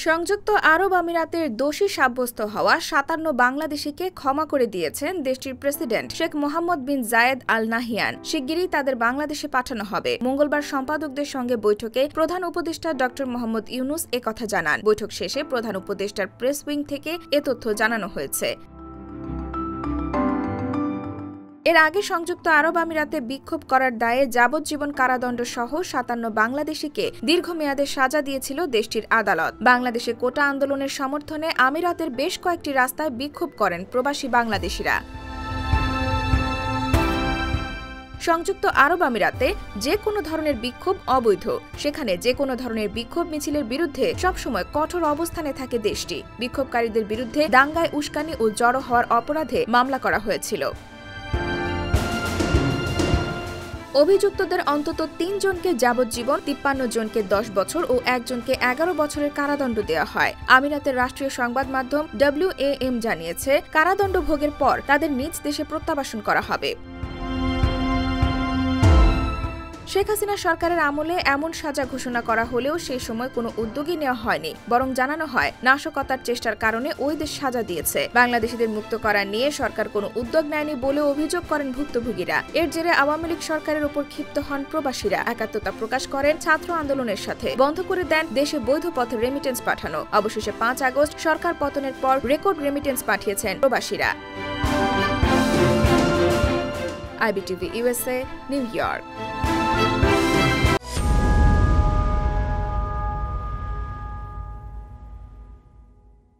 সংযুক্ত আরব আমিরাতের দোষী সাব্যস্ত হওয়া ৫৭ বাংলাদেশিকে ক্ষমা করে দিয়েছেন দেশটির প্রেসিডেন্ট শেখ মোহাম্মদ বিন জায়েদ আল নাহিয়ান। শিগগিরই তাদের বাংলাদেশে পাঠানো হবে। মঙ্গলবার সম্পাদকদের সঙ্গে বৈঠকে প্রধান উপদেষ্টা ড মোহাম্মদ ইউনুস একথা জানান। বৈঠক শেষে প্রধান উপদেষ্টার প্রেস উইং থেকে এ তথ্য জানানো হয়েছে। এর আগে সংযুক্ত আরব আমিরাতে বিক্ষোভ করার দায়ে যাবজ্জীবন কারাদণ্ড সহ ৫৭ বাংলাদেশিকে দীর্ঘমেয়াদে সাজা দিয়েছিল দেশটির আদালত। বাংলাদেশে কোটা আন্দোলনের সমর্থনে আমিরাতের বেশ কয়েকটি রাস্তায় বিক্ষোভ করেন প্রবাসী বাংলাদেশিরা। সংযুক্ত আরব আমিরাতে যে কোনো ধরনের বিক্ষোভ অবৈধ। সেখানে যে কোনো ধরনের বিক্ষোভ মিছিলের বিরুদ্ধে সবসময় কঠোর অবস্থানে থাকে দেশটি। বিক্ষোভকারীদের বিরুদ্ধে দাঙ্গায় উস্কানি ও জড়ো হওয়ার অপরাধে মামলা করা হয়েছিল। অভিযুক্তদের অন্তত ৩ জনকে যাবজ্জীবন, ৫৩ জনকে ১০ বছর ও ১ জনকে ১১ বছরের কারাদণ্ড দেওয়া হয়। আমিরাতের রাষ্ট্রীয় সংবাদ মাধ্যম WAM জানিয়েছে, কারাদণ্ড ভোগের পর তাদের নিজ দেশে প্রত্যাবাসন করা হবে। শেখ হাসিনা সরকারের আমলে এমন সাজা ঘোষণা করা হলেও সেই সময় কোনো উদ্যোগই নেওয়া হয়নি, বরং জানানো হয় নাশকতার চেষ্টার কারণে ওই দেশ সাজা দিয়েছে। বাংলাদেশিদের মুক্ত করা নিয়ে সরকার কোনো উদ্যোগ নেয়নি বলে অভিযোগ করেন ভুক্তভোগীরা। এর জেরে আওয়ামী লীগ সরকারের উপর ক্ষিপ্ত হন প্রবাসীরা। একাত্মতা প্রকাশ করেন ছাত্র আন্দোলনের সাথে। বন্ধ করে দেন দেশে বৈধ পথে রেমিটেন্স পাঠানো। অবশেষে ৫ আগস্ট সরকার পতনের পর রেকর্ড রেমিটেন্স পাঠিয়েছেন প্রবাসীরা। IBTV USA, new York.